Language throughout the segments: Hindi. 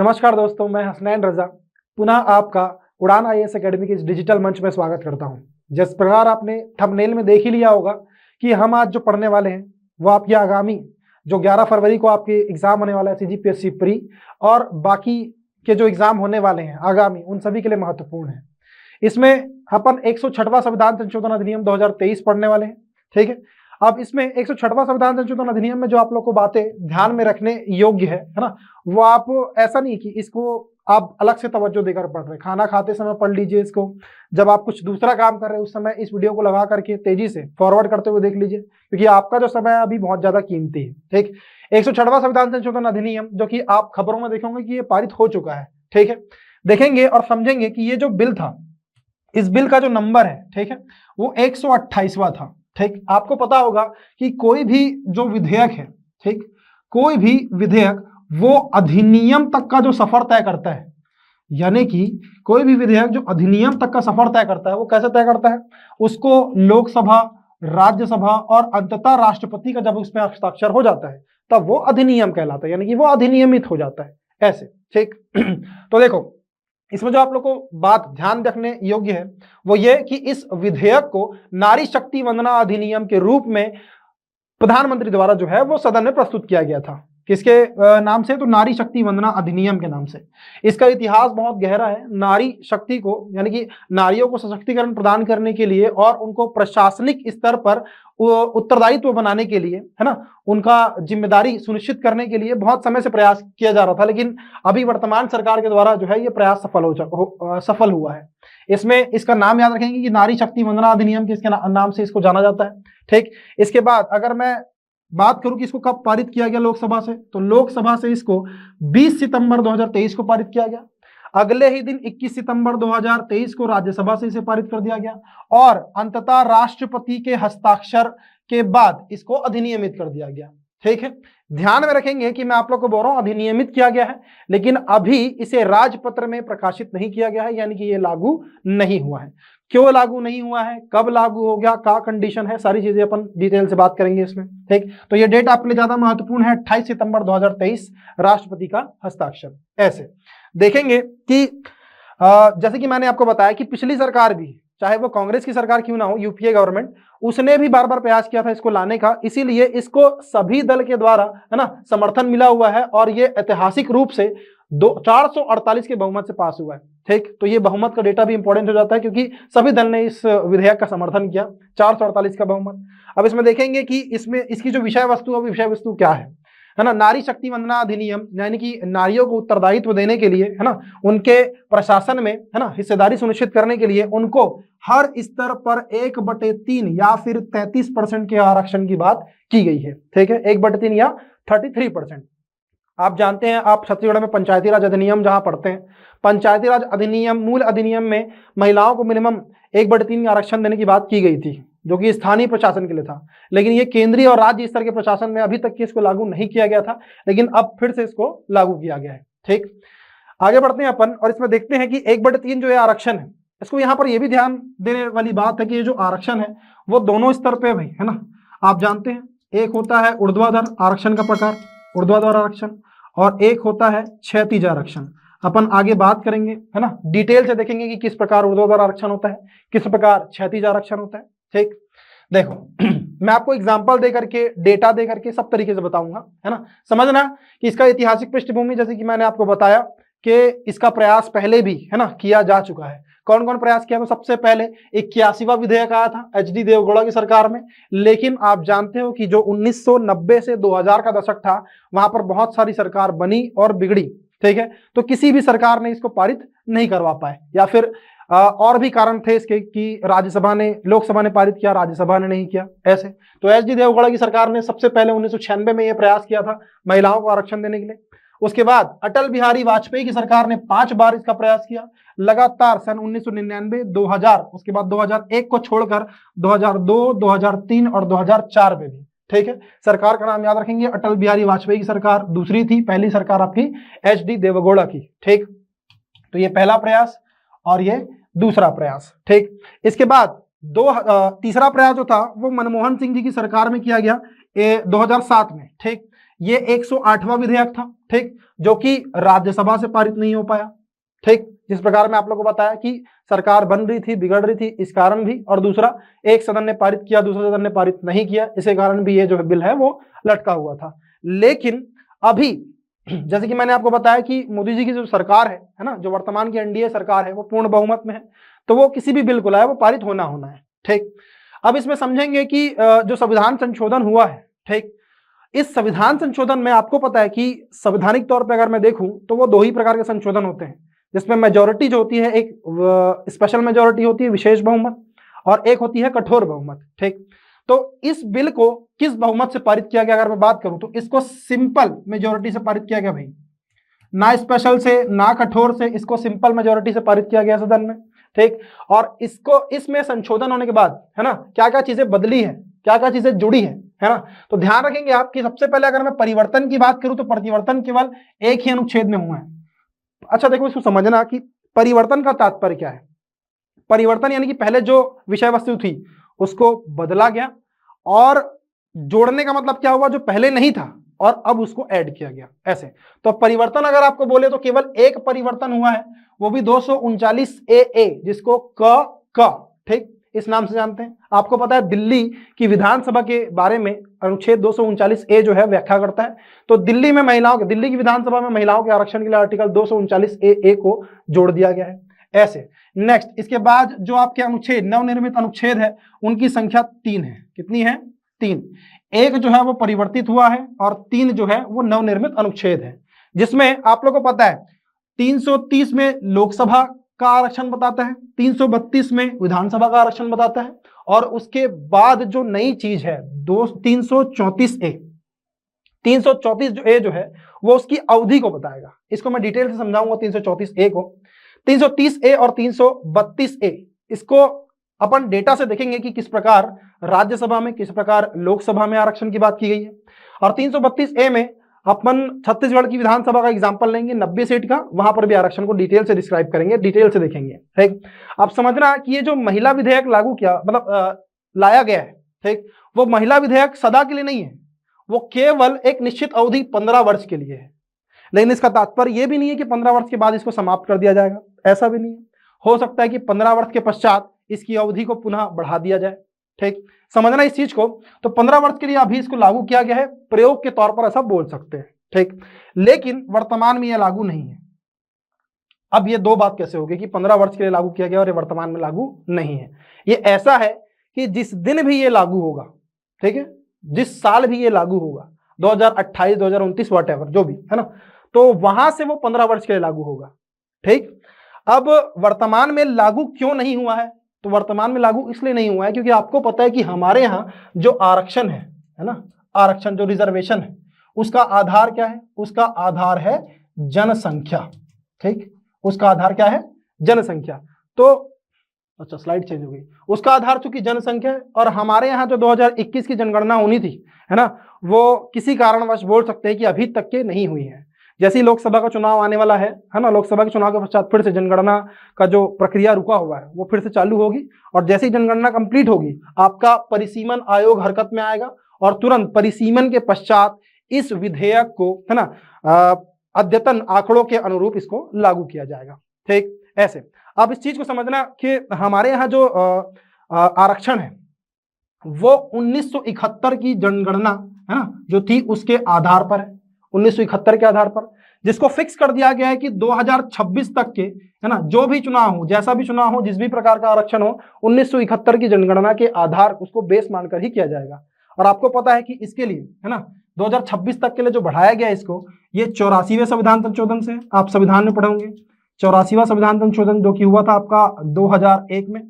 नमस्कार दोस्तों, मैं हसनैन रजा पुनः आपका उड़ान आईएएस एकेडमी के इस डिजिटल मंच में स्वागत करता हूं। जिस प्रकार आपने थंबनेल में देख ही लिया होगा कि हम आज जो पढ़ने वाले हैं वो आपकी आगामी जो 11 फरवरी को आपके एग्जाम होने वाला है सीजीपीएससी प्री और बाकी के जो एग्जाम होने वाले हैं आगामी, उन सभी के लिए महत्वपूर्ण है। इसमें अपन 106वां संविधान संशोधन अधिनियम 2023 पढ़ने वाले हैं। ठीक है, अब इसमें 106वां संविधान संशोधन अधिनियम में जो आप लोग को बातें ध्यान में रखने योग्य है ना, वो आप ऐसा नहीं कि इसको आप अलग से तवज्जो देकर पढ़ रहे, खाना खाते समय पढ़ लीजिए इसको, जब आप कुछ दूसरा काम कर रहे हैं उस समय इस वीडियो को लगा करके तेजी से फॉरवर्ड करते हुए देख लीजिए, क्योंकि आपका जो समय है अभी बहुत ज्यादा कीमती है। ठीक, 106वां संविधान संशोधन अधिनियम जो कि आप खबरों में देखोगे कि ये पारित हो चुका है। ठीक है, देखेंगे और समझेंगे कि ये जो बिल था, इस बिल का जो नंबर है, ठीक है, वो 128वां था। ठीक, आपको पता होगा कि कोई भी जो विधेयक है, ठीक, कोई भी विधेयक वो अधिनियम तक का जो सफर तय करता है, यानी कि कोई भी विधेयक जो अधिनियम तक का सफर तय करता है वो कैसे तय करता है, उसको लोकसभा, राज्यसभा और अंततः राष्ट्रपति का जब उसमें हस्ताक्षर हो जाता है तब वो अधिनियम कहलाता है, यानी कि वो अधिनियमित हो जाता है ऐसे। ठीक तो देखो, इसमें जो आप लोग को बात ध्यान रखने योग्य है वो ये कि इस विधेयक को नारी शक्ति वंदना अधिनियम के रूप में प्रधानमंत्री द्वारा जो है वो सदन में प्रस्तुत किया गया था। किसके नाम से? तो नारी शक्ति वंदना अधिनियम के नाम से। इसका इतिहास बहुत गहरा है। नारी शक्ति को, यानी कि नारियों को सशक्तिकरण प्रदान करने के लिए और उनको प्रशासनिक स्तर पर उत्तरदायित्व बनाने के लिए, है ना, उनका जिम्मेदारी सुनिश्चित करने के लिए बहुत समय से प्रयास किया जा रहा था, लेकिन अभी वर्तमान सरकार के द्वारा जो है ये प्रयास सफल हुआ है। इसमें इसका नाम याद रखेंगे कि नारी शक्ति वंदना अधिनियम के इसके नाम से इसको जाना जाता है। ठीक, इसके बाद अगर मैं बात करूं कि इसको कब पारित किया गया लोकसभा से, तो लोकसभा से इसको 20 सितंबर 2023 को पारित किया गया। अगले ही दिन 21 सितंबर 2023 को राज्यसभा से इसे पारित कर दिया गया और अंततः राष्ट्रपति के हस्ताक्षर के बाद इसको अधिनियमित कर दिया गया। ठीक है, ध्यान में रखेंगे कि मैं आप लोग को बोल रहा हूं अधिनियमित किया गया है, लेकिन अभी इसे राजपत्र में प्रकाशित नहीं किया गया है, यानी कि ये लागू नहीं हुआ है। क्यों लागू नहीं हुआ है, कब लागू हो गया, क्या कंडीशन है, सारी चीजें अपन डिटेल से बात करेंगे इसमें। ठीक, तो ये डेट आपके लिए ज्यादा महत्वपूर्ण है, 28 सितंबर 2023 राष्ट्रपति का हस्ताक्षर। ऐसे देखेंगे कि जैसे कि मैंने आपको बताया कि पिछली सरकार भी, चाहे वो कांग्रेस की सरकार क्यों ना हो, यूपीए गवर्नमेंट, उसने भी बार बार प्रयास किया था इसको लाने का, इसीलिए इसको सभी दल के द्वारा, है ना, समर्थन मिला हुआ है और ये ऐतिहासिक रूप से 448 के बहुमत से पास हुआ है। ठीक, तो ये बहुमत का डेटा भी इंपॉर्टेंट हो जाता है क्योंकि सभी दल ने इस विधेयक का समर्थन किया, 448 का बहुमत। अब इसमें देखेंगे कि इसमें इसकी जो विषय वस्तु है, विषय वस्तु क्या है ना, नारी शक्ति वंदना अधिनियम, यानी कि नारियों को उत्तरदायित्व देने के लिए, है ना, उनके प्रशासन में, है ना, हिस्सेदारी सुनिश्चित करने के लिए उनको हर स्तर पर 1/3 या फिर 33% के आरक्षण की बात की गई है। ठीक है, 1/3 या 33%। आप जानते हैं, आप छत्तीसगढ़ में पंचायती राज अधिनियम जहां पढ़ते हैं, पंचायती राज अधिनियम मूल अधिनियम में महिलाओं को मिनिमम 1/3 आरक्षण देने की बात की गई थी, जो कि स्थानीय प्रशासन के लिए था, लेकिन ये केंद्रीय और राज्य स्तर के प्रशासन में अभी तक इसको लागू नहीं किया गया था, लेकिन अब फिर से इसको लागू किया गया है। ठीक, आगे बढ़ते हैं अपन और इसमें देखते हैं कि 1/3 जो है आरक्षण है, इसको यहाँ पर यह भी ध्यान देने वाली बात है कि ये जो आरक्षण है वो दोनों स्तर पे भाई, है ना, आप जानते हैं, एक होता है ऊर्ध्वाधर आरक्षण का प्रकार, ऊर्ध्वाधर आरक्षण, और एक होता है क्षैतिज आरक्षण। अपन आगे बात करेंगे, है ना, डिटेल से देखेंगे कि किस प्रकार ऊर्ध्वाधर आरक्षण होता है, किस प्रकार क्षैतिज आरक्षण होता है। ठीक, देखो मैं आपको एग्जांपल दे करके, डेटा दे करके सब तरीके से बताऊंगा, है ना, समझना कि इसका ऐतिहासिक पृष्ठभूमि, जैसे कि मैंने आपको बताया कि इसका प्रयास पहले भी, है ना, किया जा चुका है। कौन कौन प्रयास किया? तो सबसे पहले 81वां विधेयक आया था एचडी देवगौड़ा की सरकार में, लेकिन आप जानते हो कि जो 1990 से 2000 का दशक था, वहां पर बहुत सारी सरकार बनी और बिगड़ी। ठीक है, तो किसी भी सरकार ने इसको पारित नहीं करवा पाए, या फिर और भी कारण थे इसके कि राज्यसभा ने, लोकसभा ने पारित किया, राज्यसभा ने नहीं किया, ऐसे। तो एचडी देवगौड़ा की सरकार ने सबसे पहले 1996 में यह प्रयास किया था महिलाओं को आरक्षण देने के लिए। उसके बाद अटल बिहारी वाजपेयी की सरकार ने 5 बार इसका प्रयास किया लगातार, सन 1999, 2000, उसके बाद 2001 को छोड़कर 2002, 2003 और 2004 में भी। ठीक है, सरकार का नाम याद रखेंगे, अटल बिहारी वाजपेयी की सरकार दूसरी थी, पहली सरकार आपकी एचडी देवगौड़ा की। ठीक, तो ये पहला प्रयास और ये दूसरा प्रयास। ठीक, इसके बाद तीसरा प्रयास जो था वो मनमोहन सिंह जी की सरकार में किया गया 2007 में। ठीक, ये 108वां विधेयक था, ठीक, जो कि राज्यसभा से पारित नहीं हो पाया, ठीक। जिस प्रकार मैं आप लोगों को बताया कि सरकार बन रही थी, बिगड़ रही थी, इस कारण भी, और दूसरा एक सदन ने पारित किया, दूसरे सदन ने पारित नहीं किया, इसी कारण भी ये जो बिल है वो लटका हुआ था। लेकिन अभी जैसे कि मैंने आपको बताया कि मोदी जी की जो सरकार है ना, जो वर्तमान की एनडीए सरकार है, वो पूर्ण बहुमत में है, तो वो किसी भी बिल को लाए वो पारित होना है, ठीक। अब इसमें समझेंगे कि जो संविधान संशोधन हुआ है, ठीक, इस संविधान संशोधन में आपको पता है कि संवैधानिक तौर पे अगर मैं देखूं तो वो दो ही प्रकार के संशोधन होते हैं, जिसमें मेजोरिटी जो होती है, एक स्पेशल मेजोरिटी होती है, विशेष बहुमत, और एक होती है कठोर बहुमत, ठीक। तो इस बिल को किस बहुमत से पारित किया गया, अगर मैं बात करूं तो इसको सिंपल मेजोरिटी से पारित किया गया भाई, ना स्पेशल से ना कठोर से, इसको सिंपल मेजोरिटी से पारित किया गया सदन में, ठीक। और इसको, इसमें संशोधन होने के बाद है ना, क्या क्या चीजें बदली है, क्या क्या चीजें जुड़ी है ना, तो ध्यान रखेंगे आप कि सबसे पहले अगर मैं परिवर्तन की बात करूं तो परिवर्तन केवल एक ही अनुच्छेद में हुआ है। अच्छा देखो, इसको समझना कि परिवर्तन का तात्पर्य क्या है। परिवर्तन यानी कि पहले जो विषय वस्तु थी उसको बदला गया, और जोड़ने का मतलब क्या हुआ, जो पहले नहीं था और अब उसको ऐड किया गया, ऐसे। तो परिवर्तन अगर आपको बोले तो केवल एक परिवर्तन हुआ है, वो भी 239 ए, जिसको क, ठीक, इस नाम से जानते हैं। आपको पता है दिल्ली की विधानसभा के बारे में अनुच्छेद 239 ए जो है व्याख्या करता है, तो दिल्ली में महिलाओं के, दिल्ली की विधानसभा में महिलाओं के आरक्षण के लिए आर्टिकल 239 ए को जोड़ दिया गया है, ऐसे। नेक्स्ट, इसके बाद जो आपके अनुच्छेद, नवनिर्मित अनुच्छेद है, उनकी संख्या 3 है। कितनी है? 3। एक जो है वो परिवर्तित हुआ है और 3 जो है वो नवनिर्मित अनुच्छेद है, जिसमें आप लोगों को पता है 330 में लोकसभा का आरक्षण बताता है, 332 में विधानसभा का आरक्षण बताता है, और उसके बाद जो नई चीज है 334 ए, 334 जो ए जो है वो उसकी अवधि को बताएगा। इसको मैं डिटेल से समझाऊंगा 334 ए को। 330 ए और 332 ए, इसको अपन डेटा से देखेंगे कि किस प्रकार राज्यसभा में, किस प्रकार लोकसभा में आरक्षण की बात की गई है। और 332 ए में अपन छत्तीसगढ़ की विधानसभा का एग्जांपल लेंगे, 90 सीट का, वहां पर भी आरक्षण को डिटेल से डिस्क्राइब करेंगे, डिटेल से देखेंगे, ठीक। अब समझना कि ये जो महिला विधेयक लागू किया, मतलब लाया गया है, ठीक, वो महिला विधेयक सदा के लिए नहीं है, वो केवल एक निश्चित अवधि 15 वर्ष के लिए है। लेकिन इसका तात्पर्य यह भी नहीं है कि 15 वर्ष के बाद इसको समाप्त कर दिया जाएगा, ऐसा भी नहीं है। हो सकता है कि 15 वर्ष के पश्चात इसकी अवधि को पुनः बढ़ा दिया जाए, ठीक। समझना इस चीज को। तो 15 वर्ष के लिए अभी इसको लागू किया गया है, प्रयोग के तौर पर ऐसा बोल सकते हैं, ठीक। लेकिन वर्तमान में यह लागू नहीं है। अब ये दो बात कैसे होगी कि 15 वर्ष के लिए लागू किया गया और ये वर्तमान में लागू नहीं है। ये ऐसा है कि जिस दिन भी ये लागू होगा, ठीक है, जिस साल भी ये लागू होगा, 2028, 2029, वॉटेवर जो भी है ना, तो वहां से वो 15 वर्ष के लिए लागू होगा, ठीक। अब वर्तमान में लागू क्यों नहीं हुआ है? तो वर्तमान में लागू इसलिए नहीं हुआ है क्योंकि आपको पता है कि हमारे यहाँ जो आरक्षण है ना, आरक्षण जो रिजर्वेशन है, उसका आधार क्या है? उसका आधार है जनसंख्या, ठीक। उसका आधार क्या है? जनसंख्या। तो अच्छा, स्लाइड चेंज हो गई। उसका आधार चूंकि जनसंख्या है, और हमारे यहाँ जो 2021 की जनगणना होनी थी, है ना, वो किसी कारणवश बोल सकते हैं कि अभी तक के नहीं हुई है। जैसे ही लोकसभा का चुनाव आने वाला है ना, लोकसभा के चुनाव के पश्चात फिर से जनगणना का जो प्रक्रिया रुका हुआ है वो फिर से चालू होगी, और जैसे ही जनगणना कंप्लीट होगी आपका परिसीमन आयोग हरकत में आएगा, और तुरंत परिसीमन के पश्चात इस विधेयक को, है ना, अद्यतन आंकड़ों के अनुरूप इसको लागू किया जाएगा, ठीक। ऐसे अब इस चीज को समझना कि हमारे यहाँ जो आरक्षण है वो 1971 की जनगणना, है ना, जो थी उसके आधार पर है, 1971 के आधार पर, जिसको फिक्स कर दिया गया है कि 2026 तक के, है ना, जो भी चुनाव हो, जैसा भी चुनाव हो, जिस भी प्रकार का आरक्षण हो, 1971 की जनगणना के आधार, उसको बेस मानकर ही किया जाएगा। और आपको पता है कि इसके लिए, है ना, 2026 तक के लिए जो बढ़ाया गया इसको, ये 84वें संविधान संशोधन से, आप संविधान में पढ़ोगे, 84वां संविधान संशोधन जो कि हुआ था आपका 2001 में।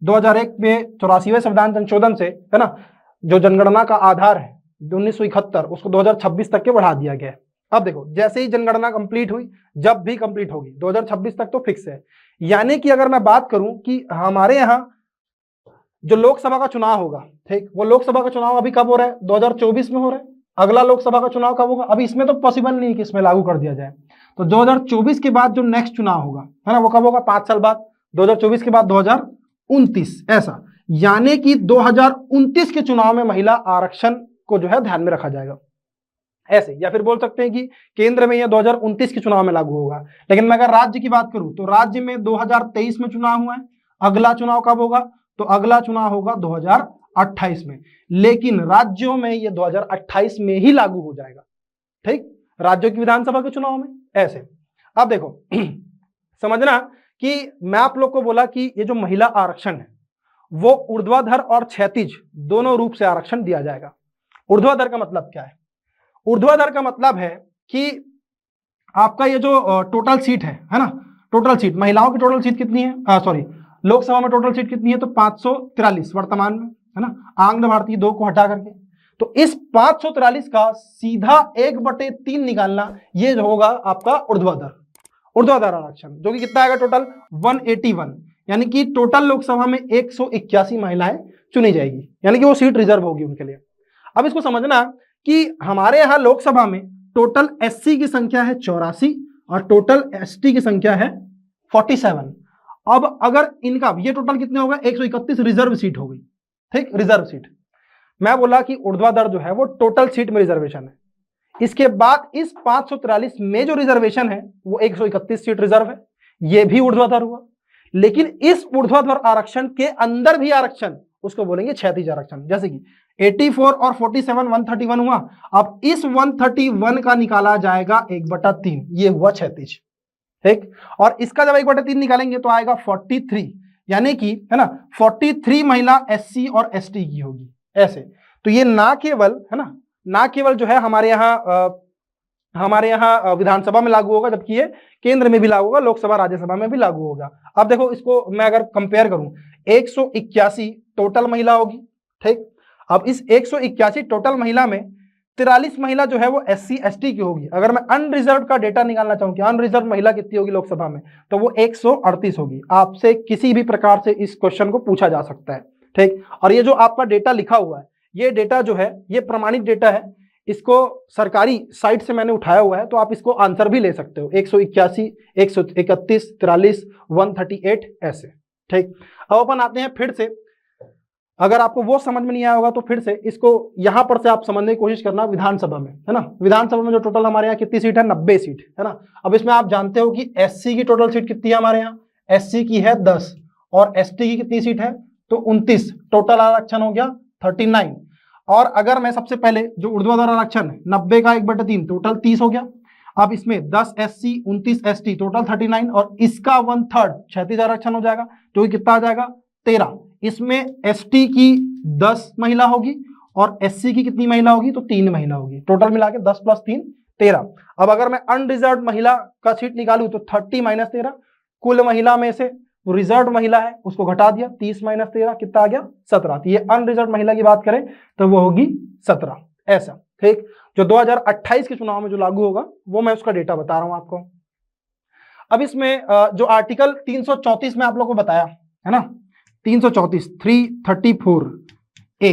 2001 में 84वें संविधान संशोधन से, है ना, जो जनगणना का आधार है 1971, उसको 2026 तक के बढ़ा दिया गया है। अब देखो, जैसे ही जनगणना कंप्लीट हुई, जब भी कंप्लीट होगी, 2026 तक तो फिक्स है। यानी कि अगर मैं बात करूं कि हमारे यहाँ जो लोकसभा का चुनाव होगा, ठीक, वो लोकसभा का चुनाव अभी कब हो रहा है? 2024 में हो रहा है। अगला लोकसभा का चुनाव कब होगा? अभी इसमें तो पॉसिबल नहीं है कि इसमें लागू कर दिया जाए। तो 2024 के बाद जो नेक्स्ट चुनाव होगा, है ना, वो कब होगा? 5 साल बाद, 2024 के बाद 2029, ऐसा। यानी कि 2029 के चुनाव में महिला आरक्षण को जो है ध्यान में रखा जाएगा, ऐसे, या फिर बोल सकते हैं कि केंद्र में यह 2029 के चुनाव में लागू होगा। लेकिन मैं अगर राज्य की बात करूं तो राज्य में 2023 में चुनाव हुआ है, अगला चुनाव कब होगा, तो अगला चुनाव होगा 2028 में, लेकिन राज्यों में यह 2028 में ही लागू हो जाएगा। ठीक, राज्यों की विधानसभा के चुनाव में ऐसे। अब देखो समझना कि मैं आप लोग को बोला कि ये जो महिला आरक्षण है वो ऊर्ध्वाधर और क्षैतिज दोनों रूप से आरक्षण दिया जाएगा। ऊर्ध्वाधर का मतलब क्या है, ऊर्ध्वाधर का मतलब है कि आपका ये जो टोटल सीट है ना, टोटल सीट महिलाओं की टोटल सीट कितनी है, सॉरी लोकसभा में टोटल सीट कितनी है, तो 543 वर्तमान में, है ना, आंग्ल भारतीय 2 को हटा करके। तो इस 543 का सीधा 1/3 निकालना, ये होगा आपका ऊर्ध्वाधर आरक्षण, जो कि कितना आएगा टोटल 181, यानी कि टोटल लोकसभा में 181 महिलाएं चुनी जाएगी, यानी कि वो सीट रिजर्व होगी उनके लिए। अब इसको समझना कि हमारे यहाँ लोकसभा में टोटल एससी की संख्या है 84 और टोटल एसटी की संख्या है 47। अब अगर इनका ये टोटल कितने होगा, 131 रिजर्व सीट हो गई। ठीक, रिजर्व सीट। मैं बोला कि ऊर्ध्वाधर जो है वो टोटल सीट में रिजर्वेशन है, इसके बाद इस 543 में जो रिजर्वेशन है वो 131 सीट रिजर्व है, ये भी ऊर्ध्वाधर हुआ। लेकिन इस ऊर्ध्वाधर आरक्षण के अंदर भी आरक्षण, उसको बोलेंगे क्षैतिज आरक्षण। जैसे कि 84 और 47 131 हुआ, अब इस 131 का निकाला जाएगा 1/3, ये हुआ क्षैतिज। ठीक, और इसका जब 1/3 निकालेंगे तो आएगा 43, यानी कि है ना 43 महिला एससी और एसटी की होगी ऐसे। तो ये ना केवल है ना केवल जो है हमारे यहाँ विधानसभा में लागू होगा, जबकि ये केंद्र में भी लागू होगा, लोकसभा राज्यसभा में भी लागू होगा। अब देखो इसको मैं अगर कंपेयर करूं, 181 टोटल महिला होगी। ठीक, अब इस 181 टोटल महिला में 43 महिला जो है वो एससी एसटी की होगी। अगर मैं अनरिजर्व का डेटा निकालना चाहूं कि अनरिजर्व महिला कितनी होगी लोकसभा में, तो वो 138 होगी। आपसे किसी भी प्रकार से इस क्वेश्चन को पूछा जा सकता है। ठीक, और ये जो आपका डेटा लिखा हुआ है, ये डेटा जो है ये प्रमाणित डेटा है, इसको सरकारी साइट से मैंने उठाया हुआ है, तो आप इसको आंसर भी ले सकते हो। 181, 131, 43, 138 ऐसे। ठीक, अब अपन आते हैं फिर से, अगर आपको वो समझ में नहीं आया होगा तो फिर से इसको यहां पर से आप समझने की कोशिश करना विधानसभा में, है ना। विधानसभा में जो टोटल हमारे यहाँ कितनी सीट है, 90 सीट, है ना। अब इसमें आप जानते हो कि एससी की टोटल सीट कितनी है हमारे यहाँ, एससी की है 10 और एसटी की कितनी सीट है, तो 29। टोटल आरक्षण हो गया 39। और अगर मैं सबसे पहले जो ऊर्ध्वाधर आरक्षण 90 का 1/3 टोटल 30 हो गया। अब इसमें 10 एससी 29 एसटी टोटल 39 और इसका 1/3 क्षैतिज आरक्षण हो जाएगा, जो कितना आ जाएगा 13। इसमें एसटी की 10 महिला होगी और एससी की कितनी महिला होगी, तो 3 महिला होगी। टोटल मिला के 10 + 3 13। अब अगर मैं अनरिजर्व महिला का सीट निकालूं तो 30 - 13, कुल महिला में से रिजर्व महिला है उसको घटा दिया, 30 - 13 कितना आ गया 17। तो ये अनरिजर्व महिला की बात करें तो वो होगी 17 ऐसा। ठीक, जो 2028 के चुनाव में जो लागू होगा वो मैं उसका डेटा बता रहा हूं आपको। अब इसमें जो आर्टिकल 334 में आप लोगों को बताया है ना, 334 334A,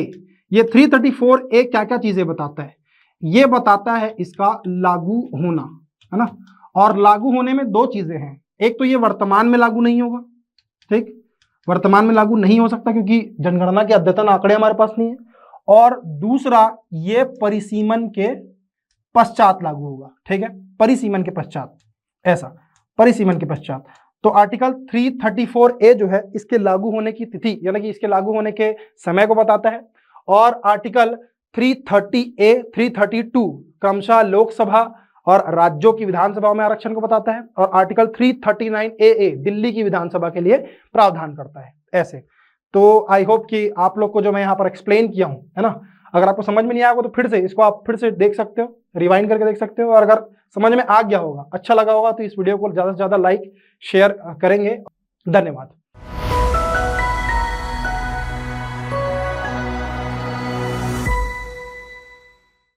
ये 334A क्या क्या चीजें बताता है, ये बताता है इसका लागू होना, है ना। और लागू होने में 2 चीजें हैं, एक तो ये वर्तमान में लागू नहीं होगा। ठीक, वर्तमान में लागू नहीं हो सकता क्योंकि जनगणना के अद्यतन आंकड़े हमारे पास नहीं है, और दूसरा ये परिसीमन के पश्चात लागू होगा। ठीक है, परिसीमन के पश्चात, ऐसा परिसीमन के पश्चात। तो आर्टिकल 334A जो है इसके लागू होने की तिथि, यानी कि इसके लागू होने के समय को बताता है, और आर्टिकल 330A 332 क्रमशः लोकसभा और राज्यों की विधानसभा में आरक्षण को बताता है, और आर्टिकल 339AA दिल्ली की विधानसभा के लिए प्रावधान करता है ऐसे। तो आई होप कि आप लोग को जो मैं यहाँ पर एक्सप्लेन किया हूँ, है ना, अगर आपको समझ में नहीं आया होगा तो फिर से इसको आप फिर से देख सकते हो, रिवाइंड करके देख सकते हो, और अगर समझ में आ गया होगा, अच्छा लगा होगा, तो इस वीडियो को ज़्यादा से ज़्यादा लाइक शेयर करेंगे। धन्यवाद।